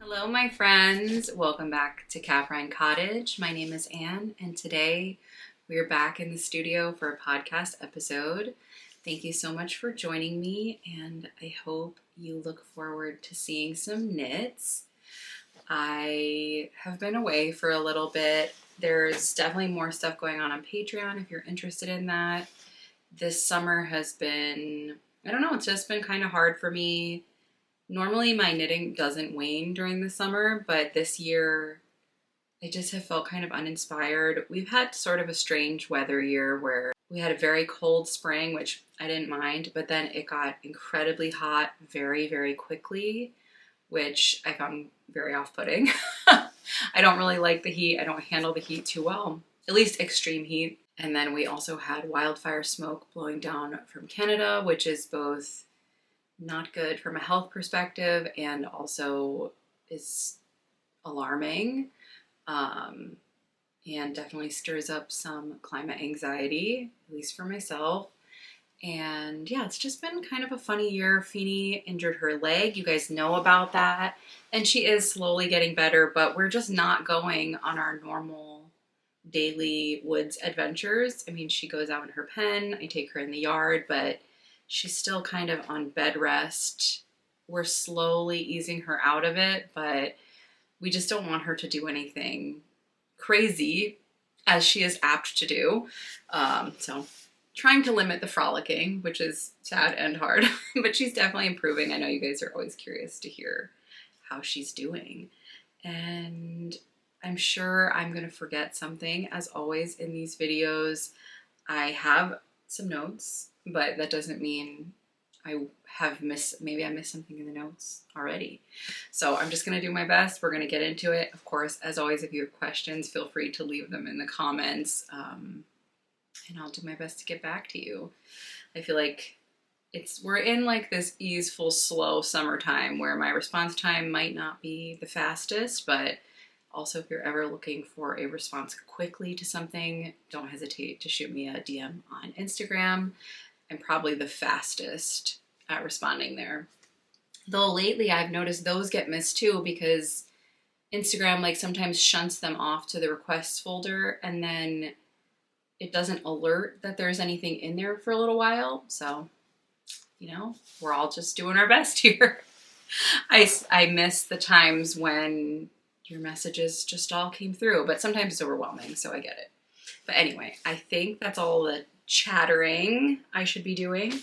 Hello, my friends. Welcome back to Caprine Cottage. My name is Anne, and today we are back in the studio for a podcast episode. Thank you so much for joining me, and I hope you look forward to seeing some knits. I have been away for a little bit. There's definitely more stuff going on Patreon if you're interested in that. This summer has been, it's just been kind of hard for me. Normally my knitting doesn't wane during the summer, but this year I just have felt kind of uninspired. We've had sort of a strange weather year where we had a very cold spring, which I didn't mind, but then it got incredibly hot very, very quickly, which I found very off-putting. I don't really like the heat. I don't handle the heat too well, at least extreme heat. And then we also had wildfire smoke blowing down from Canada, which is both not good from a health perspective and also is alarming, and definitely stirs up some climate anxiety, at least for myself. And yeah, it's just been kind of a funny year. Feeny injured her leg. You guys know about that. And she is slowly getting better, but we're just not going on our normal daily woods adventures. I mean, she goes out in her pen. I take her in the yard, but she's still kind of on bed rest. We're slowly easing her out of it, but we just don't want her to do anything crazy, as she is apt to do. So trying to limit the frolicking, which is sad and hard, but she's definitely improving. I know you guys are always curious to hear how she's doing. And I'm sure I'm going to forget something, as always in these videos. I have some notes, but that doesn't mean maybe I missed something in the notes already. So I'm just going to do my best. We're going to get into it. Of course, as always, if you have questions, feel free to leave them in the comments, and I'll do my best to get back to you. I feel like we're in like this easeful, slow summertime where my response time might not be the fastest, but also if you're ever looking for a response quickly to something, don't hesitate to shoot me a DM on Instagram. I'm probably the fastest at responding there. Though lately I've noticed those get missed too, because Instagram like sometimes shunts them off to the requests folder, and then it doesn't alert that there's anything in there for a little while. So, we're all just doing our best here. I miss the times when your messages just all came through, but sometimes it's overwhelming, so I get it. But anyway, I think that's all the chattering I should be doing.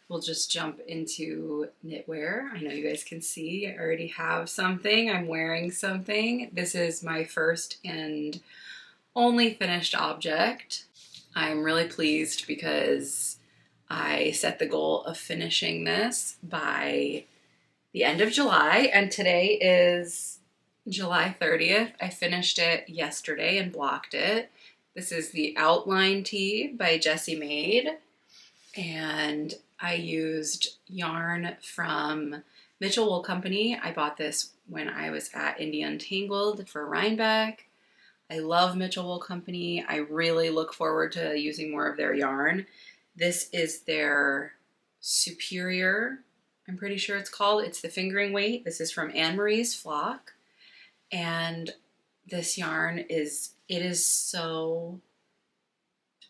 We'll just jump into knitwear. I know you guys can see I already have something. I'm wearing something. This is my first and only finished object. I'm really pleased because I set the goal of finishing this by the end of July, and today is July 30th. I finished it yesterday and blocked it. This is the Outline Tee by M.A.B.L.E, and I used yarn from M.A.B.L.E Wool Company. I bought this when I was at India Untangled for Rhinebeck. I love M.A.B.L.E Wool Company. I really look forward to using more of their yarn. This is their Superior, I'm pretty sure it's called. It's the fingering weight. This is from Anne Marie's Flock. And this yarn is so,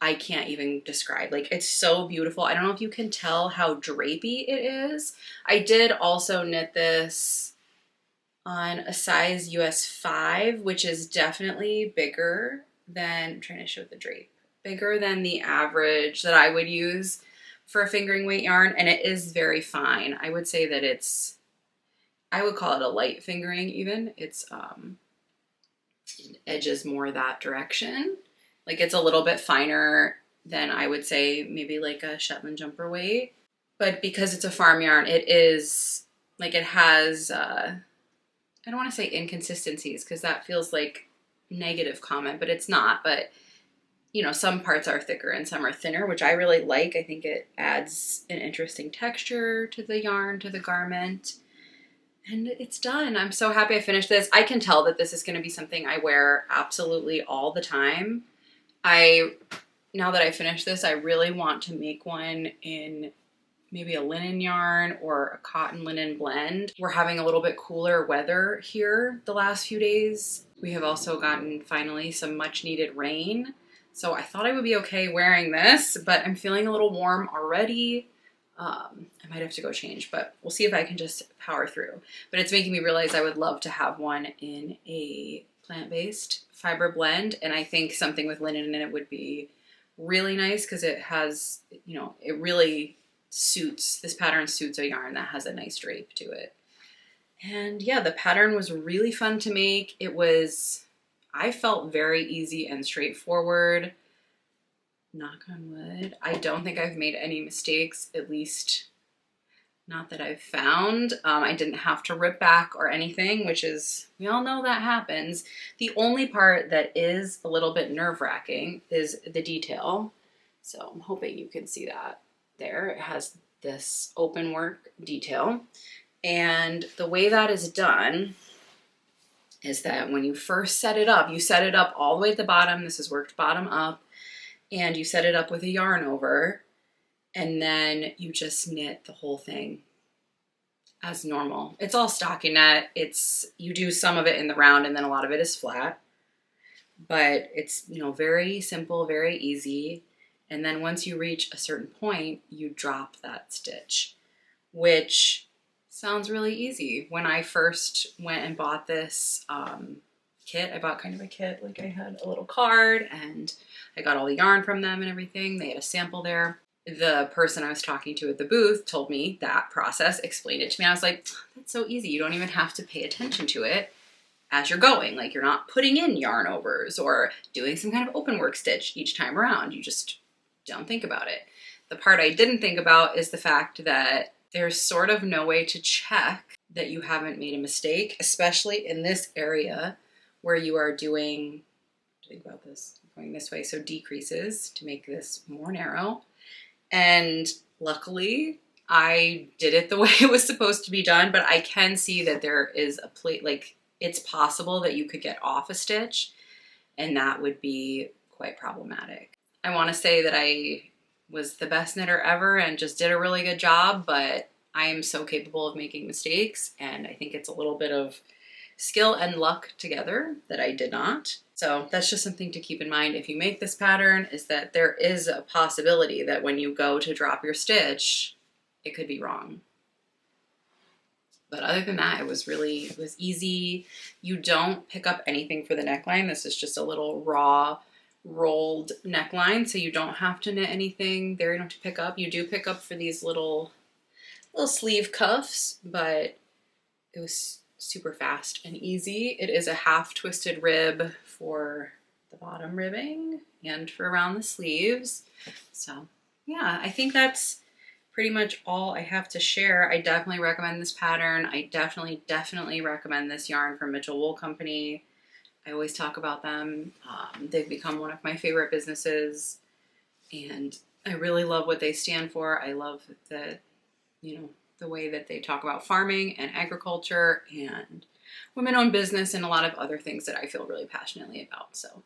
I can't even describe. Like, it's so beautiful. I don't know if you can tell how drapey it is. I did also knit this on a size US 5, which is definitely bigger than, I'm trying to show the drape, bigger than the average that I would use for a fingering weight yarn, and it is very fine. I would say that I would call it a light fingering even. It's edges more that direction. Like, it's a little bit finer than I would say maybe like a Shetland jumper weight. But because it's a farm yarn, it is like, it has I don't want to say inconsistencies because that feels like negative comment, but it's not. But some parts are thicker and some are thinner, which I really like. I think it adds an interesting texture to the yarn, to the garment. And it's done. I'm so happy I finished this. I can tell that this is going to be something I wear absolutely all the time. Now that I finished this, I really want to make one in maybe a linen yarn or a cotton linen blend. We're having a little bit cooler weather here the last few days. We have also gotten finally some much needed rain. So I thought I would be okay wearing this, but I'm feeling a little warm already. I might have to go change, but we'll see if I can just power through. But it's making me realize I would love to have one in a plant-based fiber blend. And I think something with linen in it would be really nice because it has, you know, it really suits, this pattern suits a yarn that has a nice drape to it. And yeah, the pattern was really fun to make. It was, I felt very easy and straightforward. Knock on wood. I don't think I've made any mistakes, at least not that I've found. I didn't have to rip back or anything, which is, we all know that happens. The only part that is a little bit nerve-wracking is the detail. So I'm hoping you can see that there. It has this open work detail. And the way that is done is that when you first set it up, you set it up all the way at the bottom. This is worked bottom up. And you set it up with a yarn over. And then you just knit the whole thing as normal. It's all stockinette. You do some of it in the round and then a lot of it is flat. But it's, you know, very simple, very easy. And then once you reach a certain point, you drop that stitch, which sounds really easy. When I first went and bought this kit, I bought kind of a kit, like I had a little card and I got all the yarn from them and everything. They had a sample there. The person I was talking to at the booth told me that process, explained it to me. I was like, that's so easy. You don't even have to pay attention to it as you're going. Like, you're not putting in yarn overs or doing some kind of open work stitch each time around. You just don't think about it. The part I didn't think about is the fact that there's sort of no way to check that you haven't made a mistake, especially in this area where you are doing, think about this, going this way, so decreases to make this more narrow. And luckily, I did it the way it was supposed to be done, but I can see that there is a plate, like, it's possible that you could get off a stitch, and that would be quite problematic. I want to say that I was the best knitter ever and just did a really good job, but I am so capable of making mistakes, and I think it's a little bit of skill and luck together that I did not. So that's just something to keep in mind if you make this pattern, is that there is a possibility that when you go to drop your stitch, it could be wrong. But other than that, it was easy. You don't pick up anything for the neckline. This is just a little raw rolled neckline, so you don't have to knit anything there. You don't have to pick up. You do pick up for these little sleeve cuffs, but it was super fast and easy. It is a half twisted rib for the bottom ribbing and for around the sleeves. So yeah, I think that's pretty much all I have to share. I definitely recommend this pattern. I definitely recommend this yarn from Mitchell Wool Company. I always talk about them. They've become one of my favorite businesses, and I really love what they stand for. I love that, you know, the way that they talk about farming and agriculture and women-owned business and a lot of other things that I feel really passionately about. So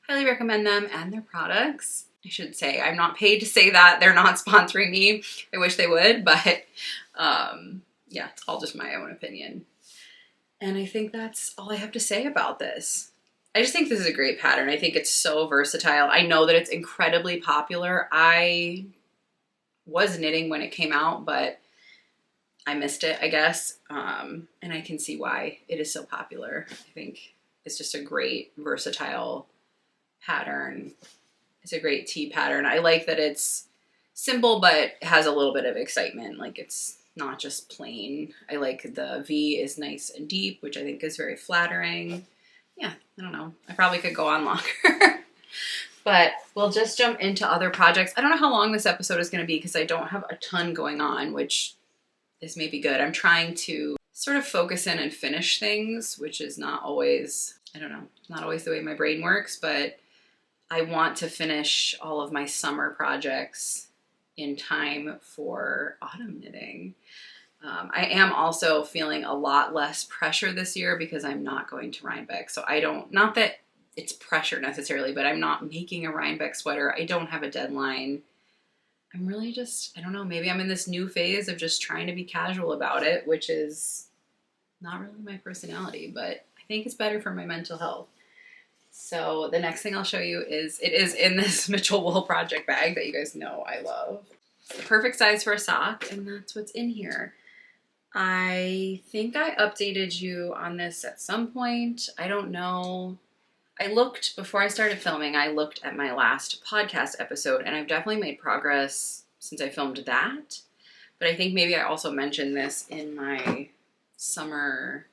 highly recommend them and their products. I should say I'm not paid to say that. They're not sponsoring me. I wish they would, but yeah, it's all just my own opinion. And I think that's all I have to say about this. I just think this is a great pattern. I think it's so versatile. I know that it's incredibly popular. I was knitting when it came out, but I missed it, I guess. And I can see why it is so popular. I think it's just a great versatile pattern. It's a great tea pattern. I like that it's simple, but has a little bit of excitement. Like, it's not just plain. I like the V is nice and deep, which I think is very flattering. Yeah, I don't know. I probably could go on longer. But we'll just jump into other projects. I don't know how long this episode is going to be because I don't have a ton going on, which is maybe good. I'm trying to sort of focus in and finish things, which is not always, I don't know, not always the way my brain works, but I want to finish all of my summer projects in time for autumn knitting. I am also feeling a lot less pressure this year because I'm not going to Rhinebeck. So not that it's pressure necessarily, but I'm not making a Rhinebeck sweater. I don't have a deadline. I'm really just, I don't know, maybe I'm in this new phase of just trying to be casual about it, which is not really my personality, but I think it's better for my mental health. So the next thing I'll show you is, it is in this Mitchell wool project bag that you guys know I love. It's the perfect size for a sock, and that's what's in here. I think I updated you on this at some point. I don't know. Before I started filming, I looked at my last podcast episode, and I've definitely made progress since I filmed that. But I think maybe I also mentioned this in my summer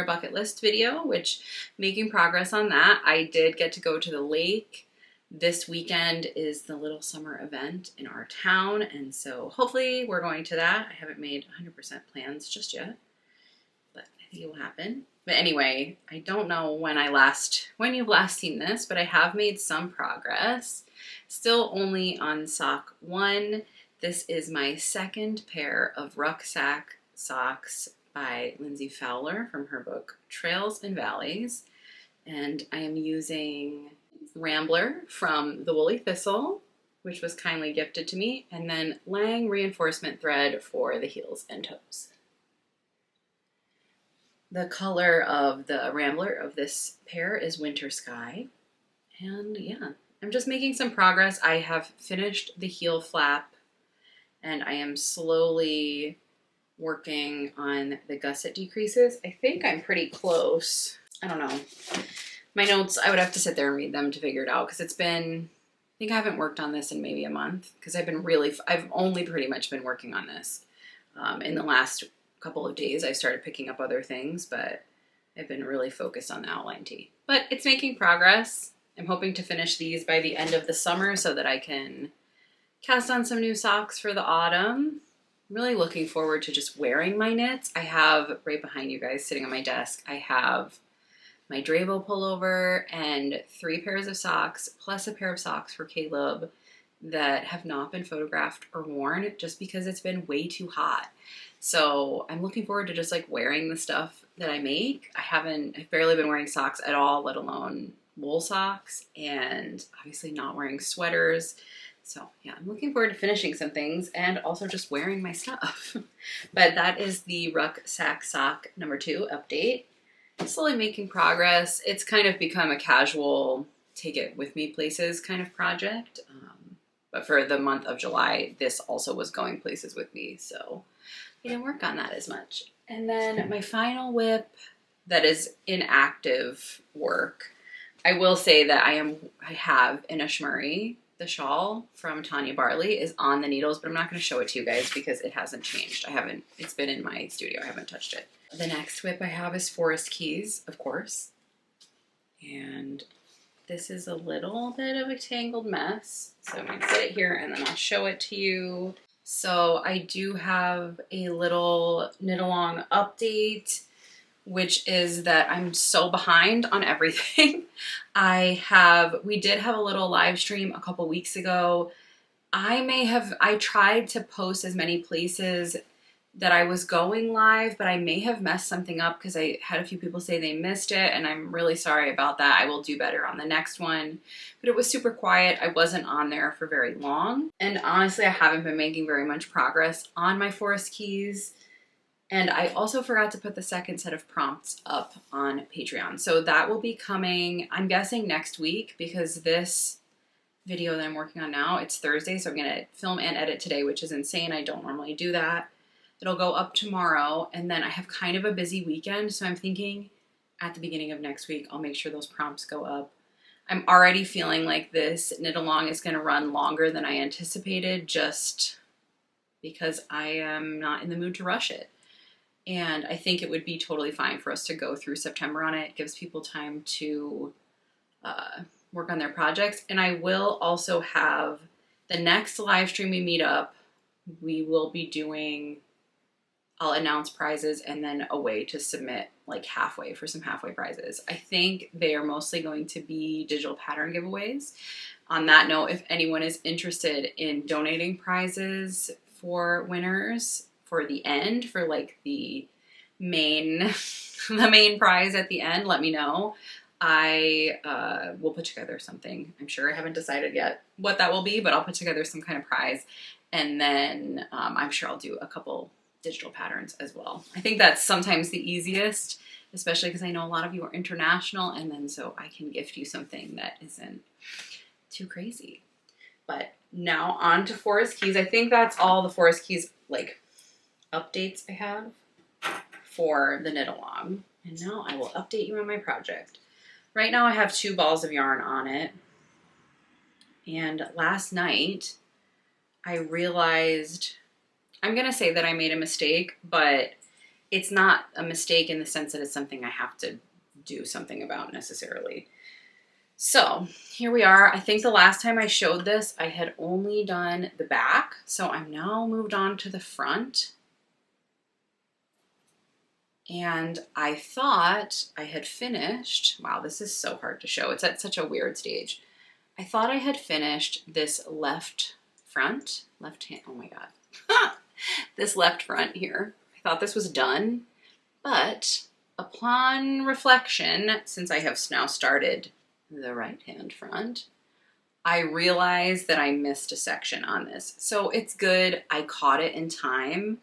bucket list video, which making progress on that. I did get to go to the lake. This weekend is the little summer event in our town, and so hopefully we're going to that. I haven't made 100% plans just yet, but I think it will happen. But anyway, I don't know when you've last seen this, but I have made some progress. Still only on sock 1. This is my second pair of rucksack socks by Lindsay Fowler from her book Trails and Valleys. And I am using Rambler from the Woolly Thistle, which was kindly gifted to me, and then Leong reinforcement thread for the heels and toes. The color of the Rambler of this pair is Winter Sky. And yeah, I'm just making some progress. I have finished the heel flap, and I am slowly working on the gusset decreases. I think I'm pretty close. I don't know. My notes, I would have to sit there and read them to figure it out, because I think I haven't worked on this in maybe a month, because I've only pretty much been working on this. In the last couple of days, I started picking up other things, but I've been really focused on the outline tee. But it's making progress. I'm hoping to finish these by the end of the summer so that I can cast on some new socks for the autumn. I'm really looking forward to just wearing my knits. I have, right behind you guys, sitting on my desk, I have my Drabo pullover and 3 pairs of socks, plus a pair of socks for Caleb that have not been photographed or worn just because it's been way too hot. So I'm looking forward to just like wearing the stuff that I make. I've barely been wearing socks at all, let alone wool socks, and obviously not wearing sweaters. So yeah, I'm looking forward to finishing some things and also just wearing my stuff. But that is the rucksack sock number 2 update. Slowly making progress. It's kind of become a casual take it with me places kind of project. But for the month of July, this also was going places with me, so I didn't work on that as much. And then my final whip that is in active work, I will say that I have in a shmurry. The shawl from Tanya Barley is on the needles, but I'm not going to show it to you guys because it hasn't changed. It's been in my studio. I haven't touched it. The next whip I have is Forest Keys, of course. And this is a little bit of a tangled mess. So I'm going to set it here and then I'll show it to you. So I do have a little knit along update, which is that I'm so behind on everything. We did have a little live stream a couple weeks ago. I tried to post as many places that I was going live, but I may have messed something up because I had a few people say they missed it, and I'm really sorry about that. I will do better on the next one. But it was super quiet. I wasn't on there for very long. And honestly, I haven't been making very much progress on my Forest Keys. And I also forgot to put the second set of prompts up on Patreon. So that will be coming, I'm guessing, next week, because this video that I'm working on now, it's Thursday, so I'm going to film and edit today, which is insane. I don't normally do that. It'll go up tomorrow, and then I have kind of a busy weekend, so I'm thinking at the beginning of next week, I'll make sure those prompts go up. I'm already feeling like this knit along is going to run longer than I anticipated, just because I am not in the mood to rush it. And I think it would be totally fine for us to go through September on it. It gives people time to work on their projects. And I will also have the next live stream we meet up, we will be doing, I'll announce prizes and then a way to submit like halfway for some halfway prizes. I think they are mostly going to be digital pattern giveaways. On that note, if anyone is interested in donating prizes for winners for the end, for like the main prize at the end, let me know. I will put together something. I'm sure I haven't decided yet what that will be, but I'll put together some kind of prize. And then I'm sure I'll do a couple digital patterns as well. I think that's sometimes the easiest, especially because I know a lot of you are international, and then so I can gift you something that isn't too crazy. But now on to Forest Keys. I think that's all the Forest Keys like updates I have for the knit along. And now I will update you on my project. Right now I have 2 balls of yarn on it. And last night I realized, I'm going to say that I made a mistake, but it's not a mistake in the sense that it's something I have to do something about necessarily. So here we are. I think the last time I showed this, I had only done the back. So I'm now moved on to the front. And I thought I had finished, wow, this is so hard to show. It's at such a weird stage. I thought I had finished this left front, left hand, oh my God. This left front here. I thought this was done, but upon reflection, since I have now started the right hand front, I realized that I missed a section on this. So it's good. I caught it in time.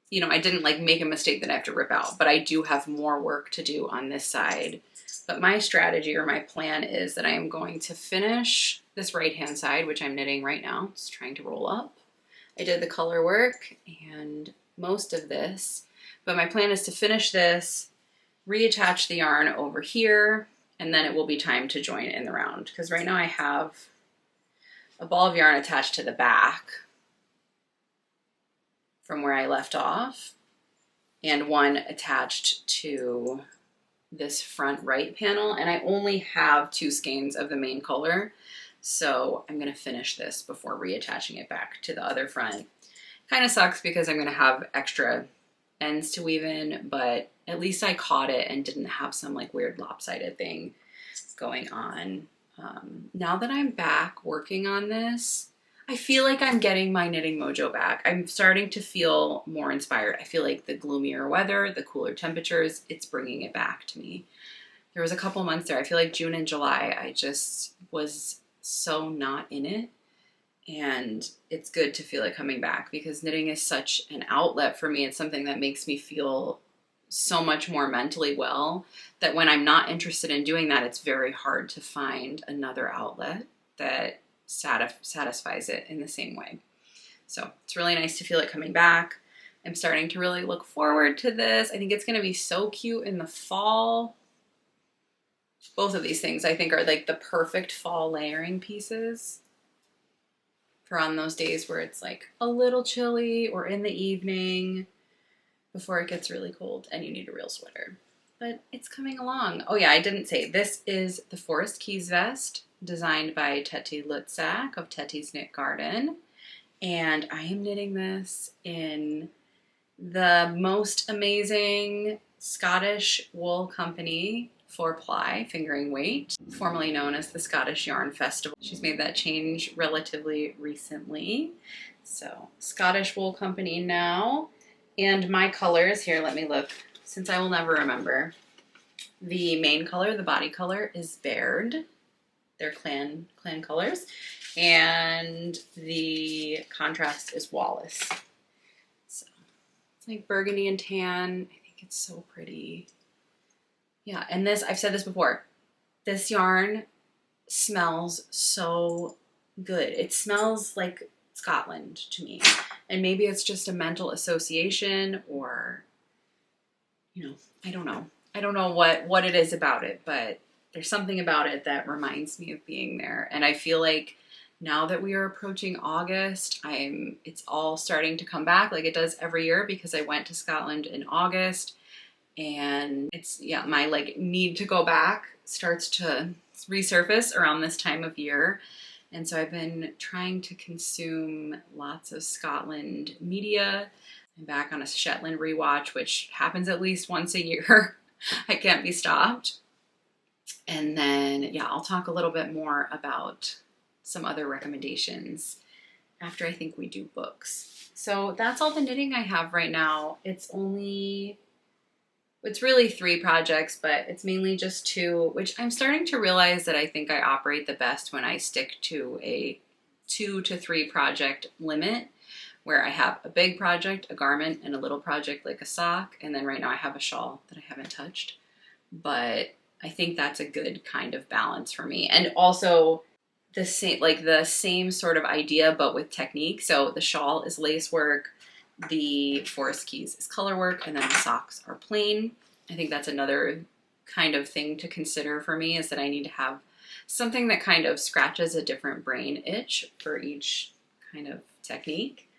You know, I didn't like make a mistake that I have to rip out, but I do have more work to do on this side. But my strategy or my plan is that I am going to finish this right hand side, which I'm knitting right now. It's trying to roll up. I did the color work and most of this, but my plan is to finish this, reattach the yarn over here, and then it will be time to join in the round. Because right now I have a ball of yarn attached to the back from where I left off, and one attached to this front right panel, and I only have 2 skeins of the main color, so I'm going to finish this before reattaching it back to the other front. Kind of sucks because I'm going to have extra ends to weave in, but at least I caught it and didn't have some like weird lopsided thing going on. Now that I'm back working on this, I feel like I'm getting my knitting mojo back. I'm starting to feel more inspired. I feel like the gloomier weather, the cooler temperatures, it's bringing it back to me. There was a couple months there, I feel like June and July, I just was so not in it. And it's good to feel it coming back because knitting is such an outlet for me. It's something that makes me feel so much more mentally well that when I'm not interested in doing that, it's very hard to find another outlet that satisfies it in the same way. So it's really nice to feel it coming back. I'm starting to really look forward to this. I think it's going to be so cute in the fall. Both of these things I think are like the perfect fall layering pieces for on those days where it's like a little chilly or in the evening before it gets really cold and you need a real sweater. But it's coming along. Oh yeah, I didn't say, this is the Forest Keys vest designed by Teti Lutzak of Teti's Knit Garden. And I am knitting this in the most amazing Scottish wool company, 4-ply fingering weight, formerly known as the Scottish Yarn Festival. She's made that change relatively recently. So Scottish wool company now. And my colors, here, let me look, since I will never remember. The main color, the body color, is Baird. They're clan colors. And the contrast is Wallace. So it's like burgundy and tan. I think it's so pretty. Yeah, and this, I've said this before, this yarn smells so good. It smells like Scotland to me. And maybe it's just a mental association or, you know, I don't know. I don't know what it is about it, but there's something about it that reminds me of being there. And I feel like now that we are approaching August, it's all starting to come back like it does every year because I went to Scotland in August. And it's, yeah, my like need to go back starts to resurface around this time of year. And so I've been trying to consume lots of Scotland media. I'm back on a Shetland rewatch, which happens at least once a year. I can't be stopped. And then, yeah, I'll talk a little bit more about some other recommendations after I think we do books. So that's all the knitting I have right now. It's only it's really 3 projects, but it's mainly just 2, which I'm starting to realize that I think I operate the best when I stick to a 2 to 3 project limit, where I have a big project, a garment, and a little project like a sock, and then right now I have a shawl that I haven't touched. But I think that's a good kind of balance for me. And also the same sort of idea, but with technique. So the shawl is lace work, the forest keys is color work, and then the socks are plain. I think that's another kind of thing to consider for me, is that I need to have something that kind of scratches a different brain itch for each kind of technique.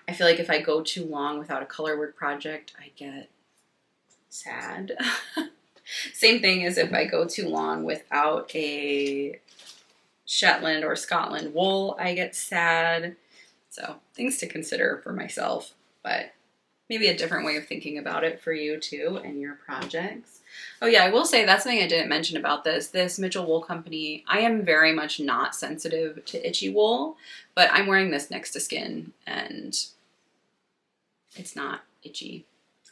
I feel like if I go too long without a color work project, I get sad. Same thing as if I go too long without a Shetland or Scotland wool, I get sad. So things to consider for myself, but maybe a different way of thinking about it for you too and your projects. Oh yeah, I will say that's something I didn't mention about this Mitchell Wool Company. I am very much not sensitive to itchy wool, but I'm wearing this next to skin and it's not itchy.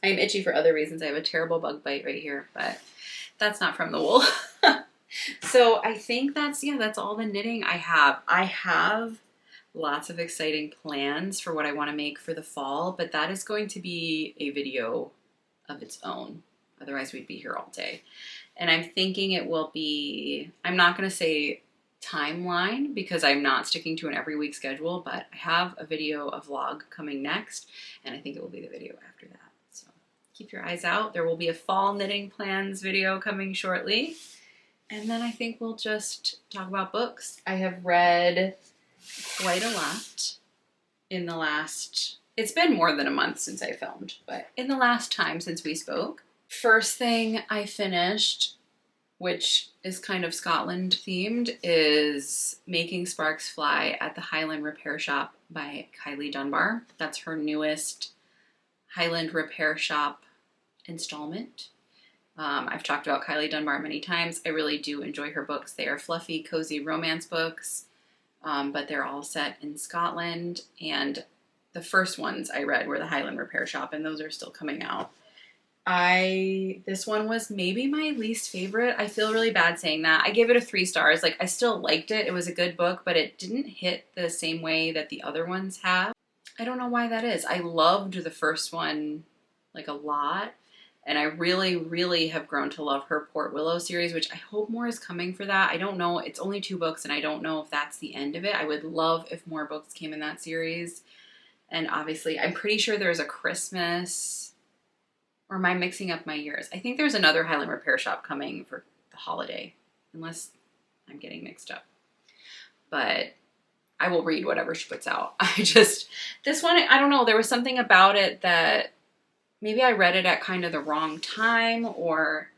I'm itchy for other reasons. I have a terrible bug bite right here, but that's not from the wool. So I think that's all the knitting I have. I have lots of exciting plans for what I want to make for the fall, but that is going to be a video of its own. Otherwise we'd be here all day. And I'm thinking it will be, I'm not going to say timeline because I'm not sticking to an every week schedule, but I have a vlog coming next, and I think it will be the video after that. So keep your eyes out. There will be a fall knitting plans video coming shortly. And then I think we'll just talk about books. I have read quite a lot in the last, it's been more than a month since I filmed, but in the last time since we spoke. First thing I finished, which is kind of Scotland themed, is Making Sparks Fly at the Highland Repair Shop by Kiley Dunbar. That's her newest Highland Repair Shop installment. I've talked about Kiley Dunbar many times. I really do enjoy her books. They are fluffy, cozy romance books, but they're all set in Scotland. And the first ones I read were the Highland Repair Shop, and those are still coming out. This one was maybe my least favorite. I feel really bad saying that. I gave it a 3 stars. Like, I still liked it. It was a good book, but it didn't hit the same way that the other ones have. I don't know why that is. I loved the first one, like, a lot. And I really, really have grown to love her Port Willow series, which I hope more is coming for that. I don't know. It's only 2 books, and I don't know if that's the end of it. I would love if more books came in that series. And obviously, I'm pretty sure there's a Christmas, or am I mixing up my years? I think there's another Highland Repair Shop coming for the holiday, unless I'm getting mixed up. But I will read whatever she puts out. This one, I don't know. There was something about it that maybe I read it at kind of the wrong time, or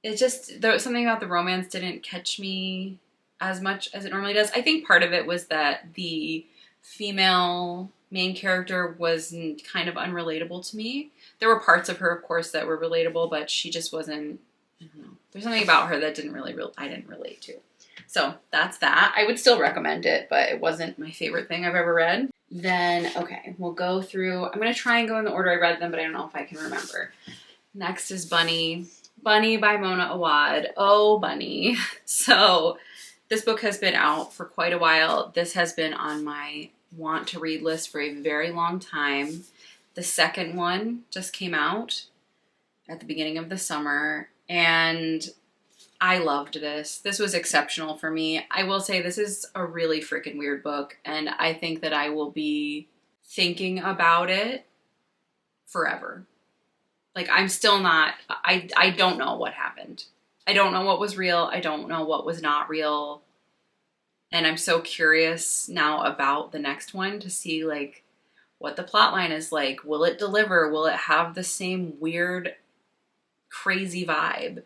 there was something about the romance didn't catch me as much as it normally does. I think part of it was that the female main character was kind of unrelatable to me. There were parts of her, of course, that were relatable, but she just wasn't, I don't know. There's something about her that I didn't relate to. So that's that. I would still recommend it, but it wasn't my favorite thing I've ever read. Then, okay, we'll go through, I'm going to try and go in the order I read them, but I don't know if I can remember. Next is Bunny. Bunny by Mona Awad. Oh, Bunny. So this book has been out for quite a while. This has been on my want to read list for a very long time. The second one just came out at the beginning of the summer, and I loved this. This was exceptional for me. I will say this is a really freaking weird book, and I think that I will be thinking about it forever. Like, I'm still not, I don't know what happened. I don't know what was real. I don't know what was not real. And I'm so curious now about the next one to see, like, what the plot line is like. Will it deliver? Will it have the same weird, crazy vibe?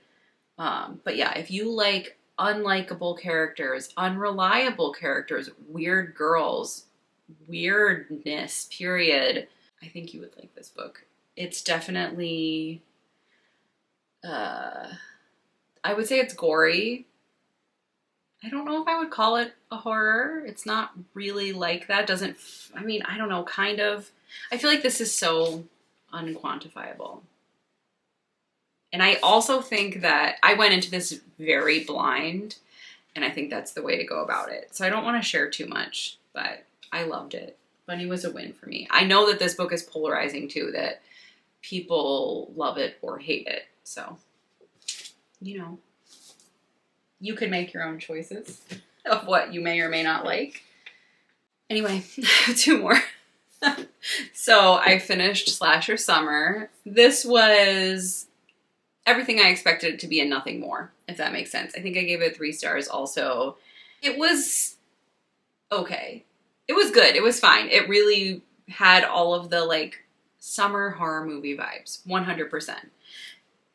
But yeah, if you like unlikable characters, unreliable characters, weird girls, weirdness, period, I think you would like this book. It's definitely, I would say it's gory. I don't know if I would call it a horror. It's not really like that. I don't know, kind of. I feel like this is so unquantifiable. And I also think that I went into this very blind, and I think that's the way to go about it. So I don't want to share too much, but I loved it. Bunny was a win for me. I know that this book is polarizing too, that people love it or hate it. So, you know, you can make your own choices of what you may or may not like. Anyway, 2 more. So I finished Slasher Summer. This was everything I expected it to be and nothing more, if that makes sense. I think I gave it 3 stars also. It was okay. It was good. It was fine. It really had all of the like summer horror movie vibes, 100%.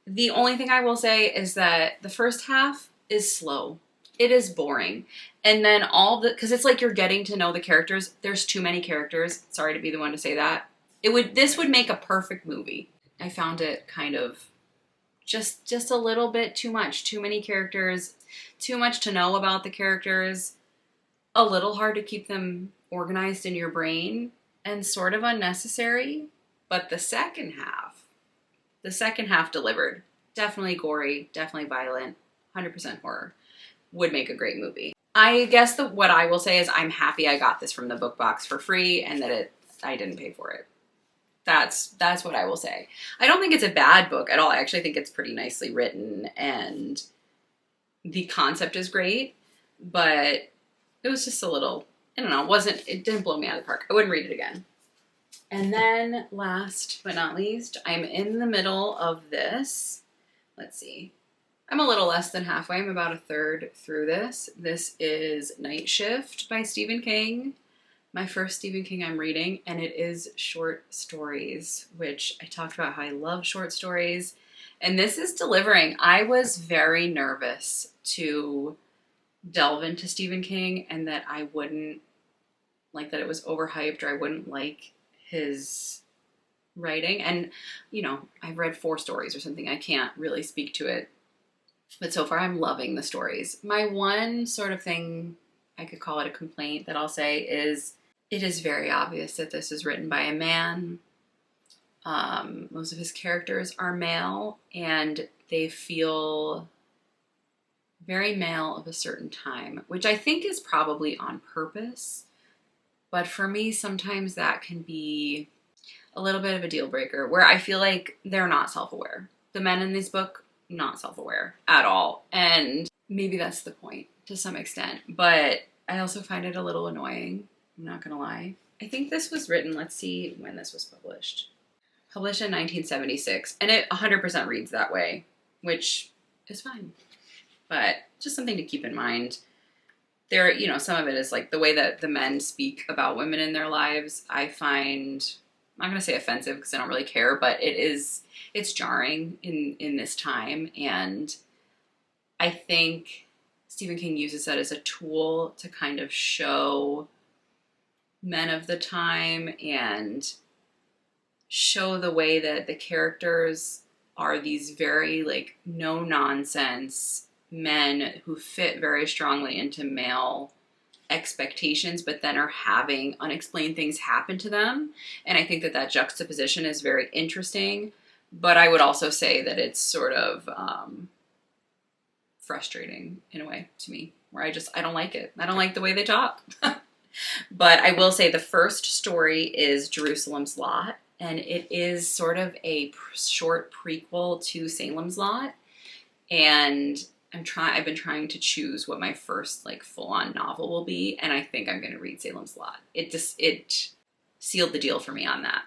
The only thing I will say is that the first half is slow. It is boring. And then because it's like you're getting to know the characters. There's too many characters. Sorry to be the one to say that. This would make a perfect movie. I found it kind of just a little bit too much. Too many characters. Too much to know about the characters. A little hard to keep them organized in your brain. And sort of unnecessary. But the second half delivered. Definitely gory. Definitely violent. 100% horror. Would make a great movie. I guess what I will say is I'm happy I got this from the book box for free and that I didn't pay for it. That's what I will say. I don't think it's a bad book at all. I actually think it's pretty nicely written and the concept is great, but it was just a little, I don't know, it didn't blow me out of the park. I wouldn't read it again. And then last but not least, I'm in the middle of this. Let's see. I'm a little less than halfway. I'm about a third through this. This is Night Shift by Stephen King. My first Stephen King I'm reading, and it is short stories, which I talked about how I love short stories. And this is delivering. I was very nervous to delve into Stephen King and that I wouldn't like that it was overhyped or I wouldn't like his writing. And, you know, I've read 4 stories or something. I can't really speak to it. But so far, I'm loving the stories. My one sort of thing, I could call it a complaint that I'll say is, it is very obvious that this is written by a man. Most of his characters are male, and they feel very male of a certain time, which I think is probably on purpose. But for me, sometimes that can be a little bit of a deal breaker, where I feel like they're not self-aware. The men in this book, not self-aware at all. And maybe that's the point to some extent. But I also find it a little annoying. I'm not going to lie. I think this was written, let's see when this was published. Published in 1976. And it 100% reads that way, which is fine. But just something to keep in mind. There, you know, some of it is like the way that the men speak about women in their lives, I find, I'm not going to say offensive because I don't really care, but it's jarring in this time. And I think Stephen King uses that as a tool to kind of show men of the time and show the way that the characters are these very like no nonsense men who fit very strongly into male expectations, but then are having unexplained things happen to them. And I think that juxtaposition is very interesting. But I would also say that it's sort of frustrating in a way to me, where I don't like it. I don't like the way they talk. But I will say the first story is Jerusalem's Lot, and it is sort of a short prequel to Salem's Lot. And I've been trying to choose what my first like full-on novel will be, and I think I'm going to read Salem's Lot. It sealed the deal for me on that,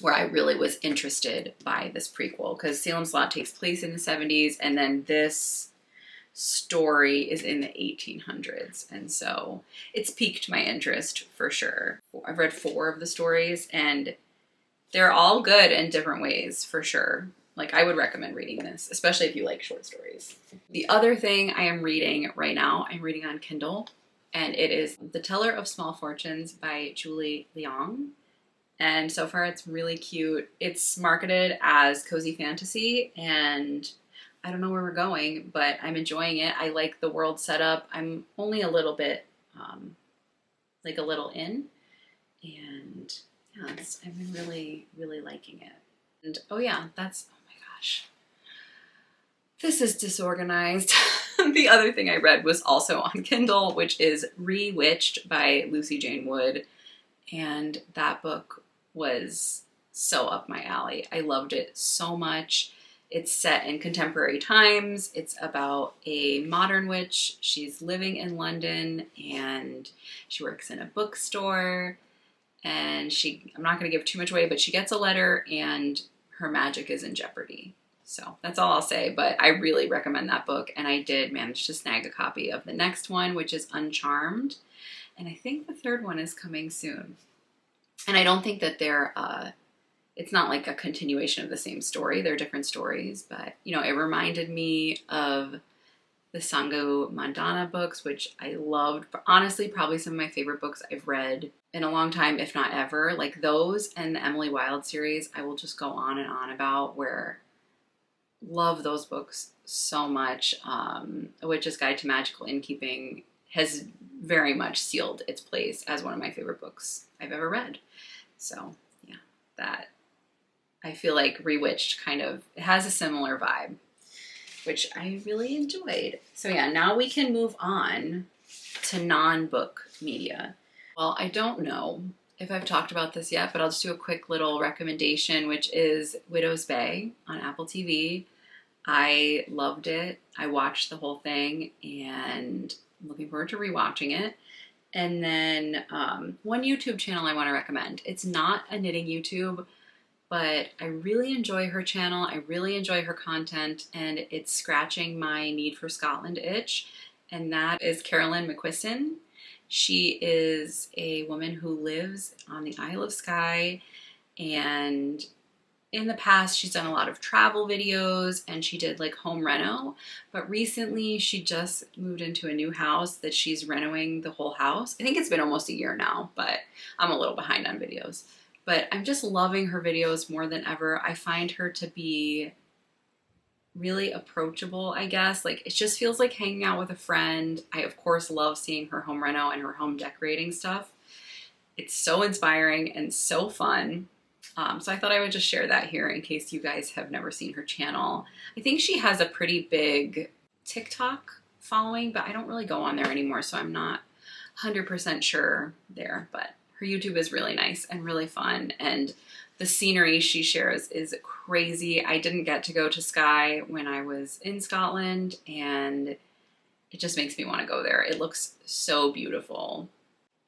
where I really was interested by this prequel, because Salem's Lot takes place in the 70s, and then this story is in the 1800s, and so it's piqued my interest for sure. I've read 4 of the stories, and they're all good in different ways for sure. Like, I would recommend reading this, especially if you like short stories. The other thing I am reading right now, I'm reading on Kindle, and it is The Teller of Small Fortunes by Julie Leong. And so far it's really cute. It's marketed as cozy fantasy, and I don't know where we're going, but I'm enjoying it. I like the world setup. I'm only a little bit, like a little in, and yeah, I've been really, really liking it. And oh yeah, oh my gosh, This is disorganized. The other thing I read was also on Kindle, which is Rewitched by Lucy Jane Wood. And that book was so up my alley. I loved it so much. It's set in contemporary times. It's about a modern witch. She's living in London and she works in a bookstore. And I'm not going to give too much away, but she gets a letter and her magic is in jeopardy. So that's all I'll say, but I really recommend that book. And I did manage to snag a copy of the next one, which is Uncharmed. And I think the third one is coming soon. And I don't think that it's not like a continuation of the same story. They're different stories, but you know, it reminded me of the Sango Mandana books, which I loved. But honestly, probably some of my favorite books I've read in a long time, if not ever. Like those and the Emily Wilde series, I will just go on and on about, where love those books so much. A Witch's Guide to Magical Innkeeping has very much sealed its place as one of my favorite books I've ever read. So yeah, that I feel like Rewitched it has a similar vibe, which I really enjoyed. So yeah, now we can move on to non-book media. Well, I don't know if I've talked about this yet, but I'll just do a quick little recommendation, which is Widow's Bay on Apple TV. I loved it. I watched the whole thing and I'm looking forward to rewatching it. And then one YouTube channel I want to recommend. It's not a knitting YouTube, but I really enjoy her channel. I really enjoy her content, and it's scratching my Need for Scotland itch. And that is Carolyn McQuiston. She is a woman who lives on the Isle of Skye, and in the past she's done a lot of travel videos and she did like home reno, but recently she just moved into a new house that she's renoing the whole house. I think it's been almost a year now, but I'm a little behind on videos. But I'm just loving her videos more than ever. I find her to be really approachable, I guess. Like, it just feels like hanging out with a friend. I, of course, love seeing her home reno and her home decorating stuff. It's so inspiring and so fun. So I thought I would just share that here in case you guys have never seen her channel. I think she has a pretty big TikTok following, but I don't really go on there anymore, so I'm not 100% sure there. But her YouTube is really nice and really fun, and the scenery she shares is crazy. I didn't get to go to Skye when I was in Scotland, and it just makes me want to go there. It looks so beautiful.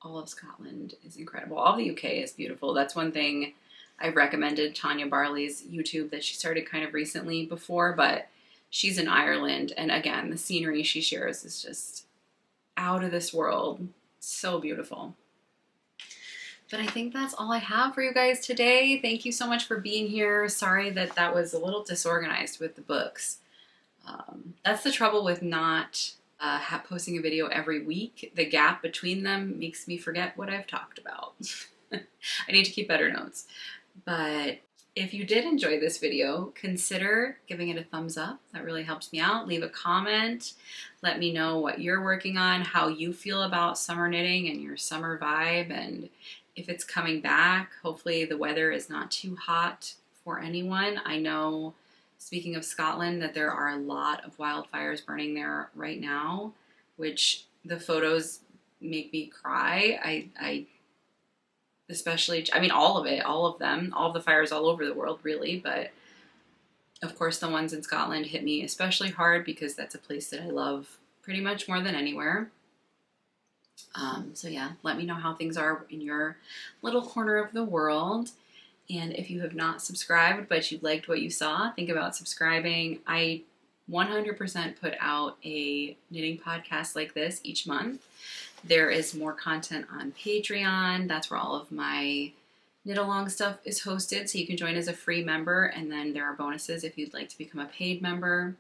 All of Scotland is incredible. All the UK is beautiful. That's one thing I've recommended Tanya Barley's YouTube that she started kind of recently before, but she's in Ireland, and again, the scenery she shares is just out of this world. So beautiful. But I think that's all I have for you guys today. Thank you so much for being here. Sorry that that was a little disorganized with the books. That's the trouble with not posting a video every week. The gap between them makes me forget what I've talked about. I need to keep better notes. But if you did enjoy this video, consider giving it a thumbs up. That really helps me out. Leave a comment. Let me know what you're working on, how you feel about summer knitting and your summer vibe, and if it's coming back. Hopefully the weather is not too hot for anyone. I know, speaking of Scotland, that there are a lot of wildfires burning there right now, which the photos make me cry. Especially, I mean, all of it, all of them, all of the fires all over the world, really. But of course, the ones in Scotland hit me especially hard because that's a place that I love pretty much more than anywhere. So yeah, let me know how things are in your little corner of the world. And if you have not subscribed, but you liked what you saw, think about subscribing. I 100% put out a knitting podcast like this each month. There is more content on Patreon. That's where all of my knit along stuff is hosted. So you can join as a free member, and then there are bonuses if you'd like to become a paid member.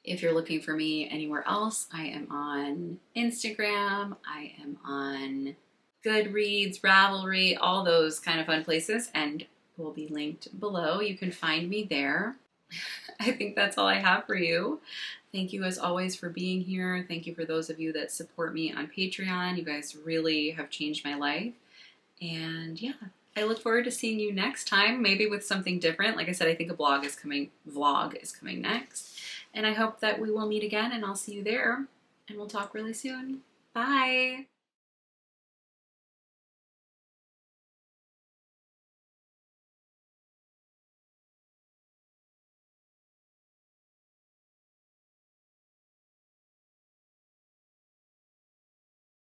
If you're looking for me anywhere else, I am on Instagram. I am on Goodreads, Ravelry, all those kind of fun places, and will be linked below. You can find me there. I think that's all I have for you. Thank you as always for being here. Thank you for those of you that support me on Patreon. You guys really have changed my life. And yeah, I look forward to seeing you next time, maybe with something different. Like I said, I think a vlog is coming next. And I hope that we will meet again, and I'll see you there, and we'll talk really soon. Bye!